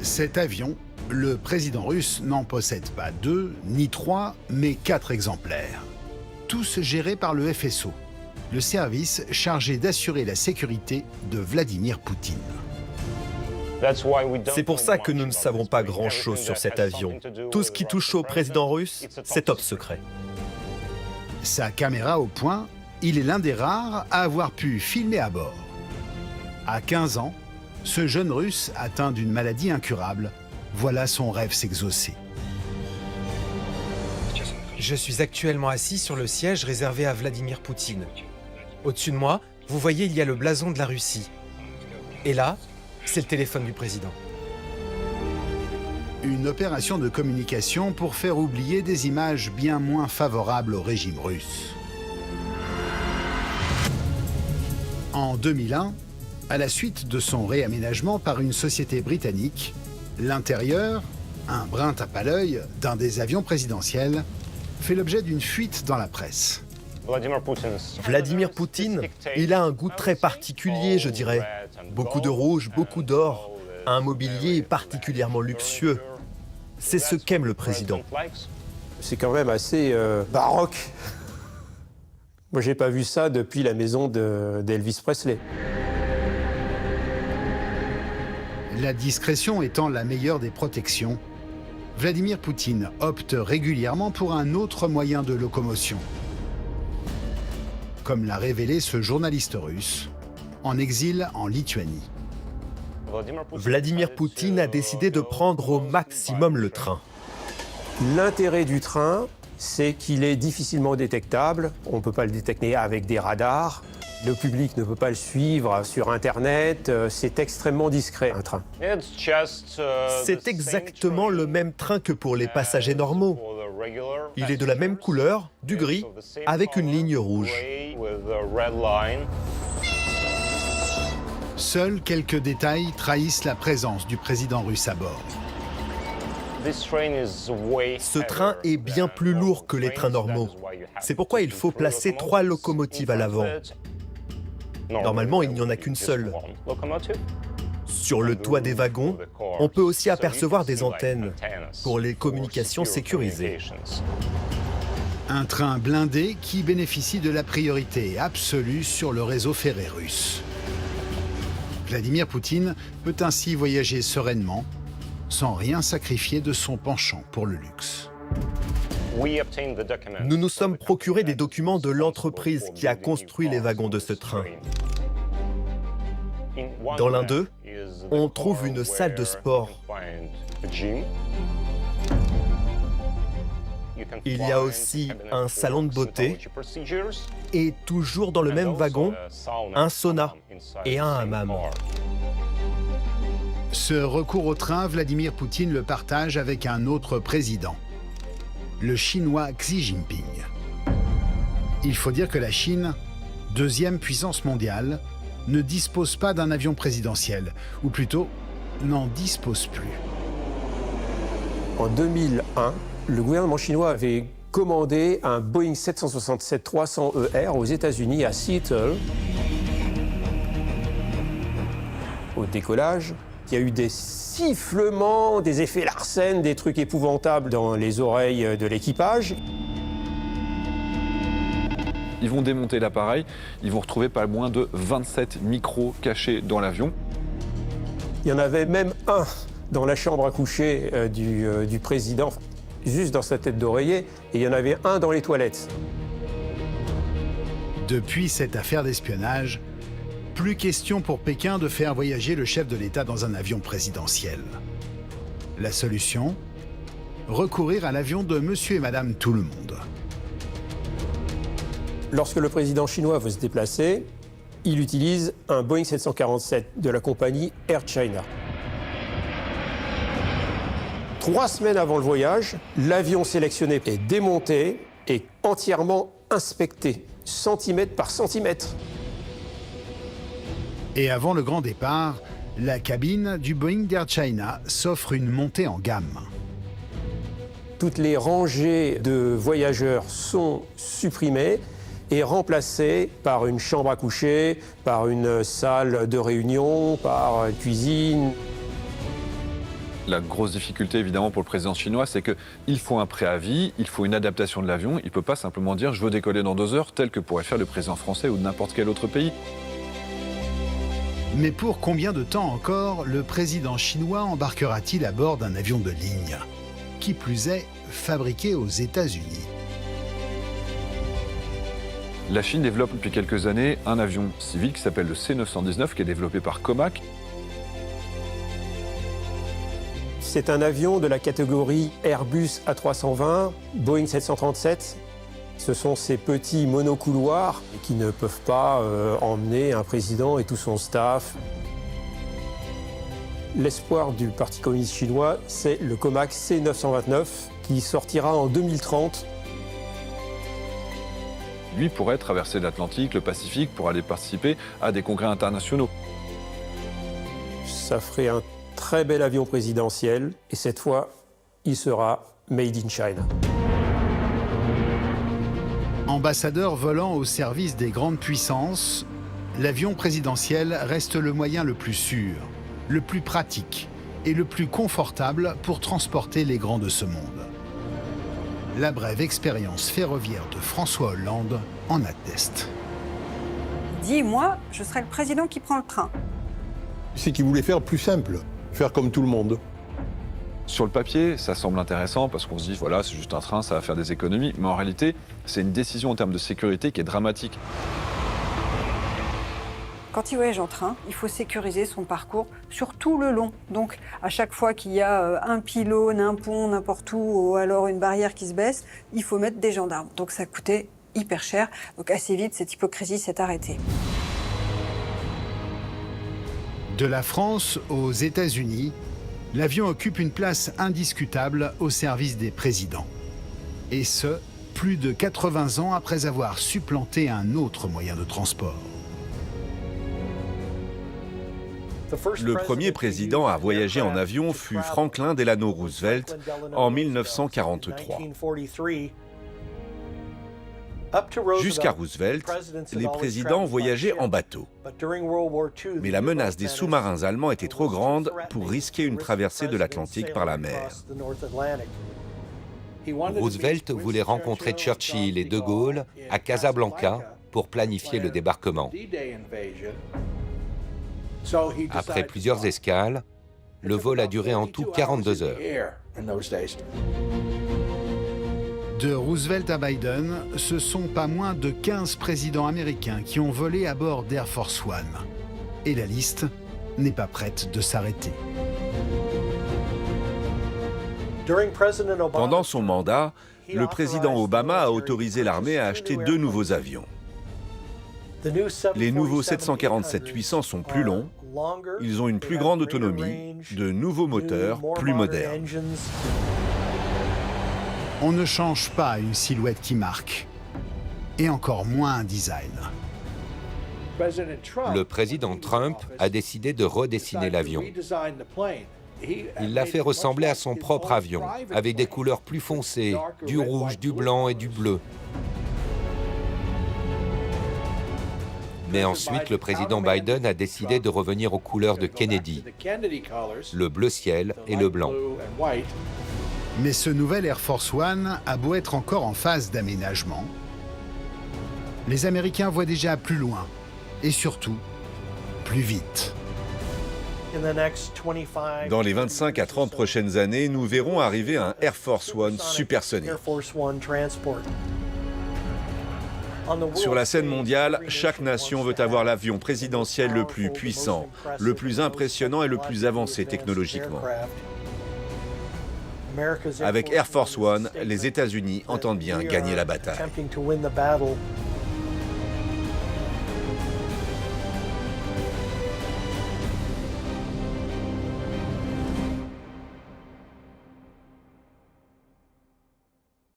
Cet avion, le président russe n'en possède pas 2 ni 3, mais 4 exemplaires. Tous gérés par le FSO, le service chargé d'assurer la sécurité de Vladimir Poutine. C'est pour ça que nous ne savons pas grand-chose sur cet avion. Tout ce qui touche au président russe, c'est top secret. Sa caméra au point, il est l'un des rares à avoir pu filmer à bord. À 15 ans, ce jeune Russe atteint d'une maladie incurable, voilà son rêve s'exaucer. Je suis actuellement assis sur le siège réservé à Vladimir Poutine. Au-dessus de moi, vous voyez, il y a le blason de la Russie. Et là, c'est le téléphone du président. Une opération de communication pour faire oublier des images bien moins favorables au régime russe. En 2001, à la suite de son réaménagement par une société britannique, l'intérieur, un brin tape à l'œil d'un des avions présidentiels, fait l'objet d'une fuite dans la presse. Vladimir Poutine, il a un goût très particulier, je dirais. Beaucoup de rouge, beaucoup d'or, un mobilier particulièrement luxueux. C'est ce qu'aime le président. C'est quand même assez baroque. Moi, j'ai pas vu ça depuis la maison d'Elvis Presley. La discrétion étant la meilleure des protections, Vladimir Poutine opte régulièrement pour un autre moyen de locomotion. Comme l'a révélé ce journaliste russe, en exil en Lituanie. Vladimir Poutine a décidé de prendre au maximum le train. L'intérêt du train, c'est qu'il est difficilement détectable. On ne peut pas le détecter avec des radars. Le public ne peut pas le suivre sur Internet. C'est extrêmement discret, un train. C'est exactement le même train que pour les passagers normaux. Il est de la même couleur, du gris, avec une ligne rouge. Seuls quelques détails trahissent la présence du président russe à bord. Ce train est bien plus lourd que les trains normaux. C'est pourquoi il faut placer 3 locomotives à l'avant. Normalement, il n'y en a qu'une seule. Sur le toit des wagons, on peut aussi apercevoir des antennes pour les communications sécurisées. Un train blindé qui bénéficie de la priorité absolue sur le réseau ferré russe. Vladimir Poutine peut ainsi voyager sereinement, sans rien sacrifier de son penchant pour le luxe. Nous nous sommes procurés des documents de l'entreprise qui a construit les wagons de ce train. Dans l'un d'eux, on trouve une salle de sport. Il y a aussi un salon de beauté et toujours dans le même wagon, un sauna et un hammam. Ce recours au train, Vladimir Poutine le partage avec un autre président, le Chinois Xi Jinping. Il faut dire que la Chine, deuxième puissance mondiale, ne dispose pas d'un avion présidentiel, ou plutôt, n'en dispose plus. En 2001, le gouvernement chinois avait commandé un Boeing 767-300ER aux États-Unis, à Seattle. Au décollage, il y a eu des sifflements, des effets Larsen, des trucs épouvantables dans les oreilles de l'équipage. Ils vont démonter l'appareil, ils vont retrouver pas moins de 27 micros cachés dans l'avion. Il y en avait même un dans la chambre à coucher du président, juste dans sa tête d'oreiller, et il y en avait un dans les toilettes. Depuis cette affaire d'espionnage, plus question pour Pékin de faire voyager le chef de l'État dans un avion présidentiel. La solution ? Recourir à l'avion de monsieur et madame tout le monde. Lorsque le président chinois veut se déplacer, il utilise un Boeing 747 de la compagnie Air China. 3 semaines avant le voyage, l'avion sélectionné est démonté et entièrement inspecté, centimètre par centimètre. Et avant le grand départ, la cabine du Boeing d'Air China s'offre une montée en gamme. Toutes les rangées de voyageurs sont supprimées et remplacées par une chambre à coucher, par une salle de réunion, par une cuisine. La grosse difficulté, évidemment, pour le président chinois, c'est qu'il faut un préavis, il faut une adaptation de l'avion. Il ne peut pas simplement dire « je veux décoller dans 2 heures », tel que pourrait faire le président français ou de n'importe quel autre pays. Mais pour combien de temps encore le président chinois embarquera-t-il à bord d'un avion de ligne? Qui plus est, fabriqué aux États-Unis. La Chine développe depuis quelques années un avion civil qui s'appelle le C919, qui est développé par Comac. C'est un avion de la catégorie Airbus A320, Boeing 737. Ce sont ces petits monocouloirs qui ne peuvent pas emmener un président et tout son staff. L'espoir du Parti communiste chinois, c'est le Comac C929 qui sortira en 2030. Lui pourrait traverser l'Atlantique, le Pacifique, pour aller participer à des congrès internationaux. Ça ferait un très bel avion présidentiel et cette fois, il sera made in China. Ambassadeur volant au service des grandes puissances, l'avion présidentiel reste le moyen le plus sûr, le plus pratique et le plus confortable pour transporter les grands de ce monde. La brève expérience ferroviaire de François Hollande en atteste. Dis-moi, je serai le président qui prend le train. C'est qu'il voulait faire plus simple, faire comme tout le monde. Sur le papier, ça semble intéressant parce qu'on se dit, voilà, c'est juste un train, ça va faire des économies. Mais en réalité, c'est une décision en termes de sécurité qui est dramatique. Quand il voyage en train, il faut sécuriser son parcours sur tout le long. Donc, à chaque fois qu'il y a un pylône, un pont, n'importe où, ou alors une barrière qui se baisse, il faut mettre des gendarmes. Donc, ça coûtait hyper cher. Donc, assez vite, cette hypocrisie s'est arrêtée. De la France aux États-Unis, l'avion occupe une place indiscutable au service des présidents. Et ce, plus de 80 ans après avoir supplanté un autre moyen de transport. Le premier président à voyager en avion fut Franklin Delano Roosevelt en 1943. Jusqu'à Roosevelt, les présidents voyageaient en bateau. Mais la menace des sous-marins allemands était trop grande pour risquer une traversée de l'Atlantique par la mer. Roosevelt voulait rencontrer Churchill et De Gaulle à Casablanca pour planifier le débarquement. Après plusieurs escales, le vol a duré en tout 42 heures. De Roosevelt à Biden, ce sont pas moins de 15 présidents américains qui ont volé à bord d'Air Force One. Et la liste n'est pas prête de s'arrêter. Pendant son mandat, le président Obama a autorisé l'armée à acheter 2 nouveaux avions. Les nouveaux 747-800 sont plus longs, ils ont une plus grande autonomie, de nouveaux moteurs plus modernes. On ne change pas une silhouette qui marque, et encore moins un design. Le président Trump a décidé de redessiner l'avion. Il l'a fait ressembler à son propre avion, avec des couleurs plus foncées, du rouge, du blanc et du bleu. Mais ensuite, le président Biden a décidé de revenir aux couleurs de Kennedy, le bleu ciel et le blanc. Mais ce nouvel Air Force One a beau être encore en phase d'aménagement, les Américains voient déjà plus loin, et surtout, plus vite. Dans les 25 à 30 prochaines années, nous verrons arriver un Air Force One supersonique. Sur la scène mondiale, chaque nation veut avoir l'avion présidentiel le plus puissant, le plus impressionnant et le plus avancé technologiquement. Avec Air Force One, les États-Unis entendent bien gagner la bataille.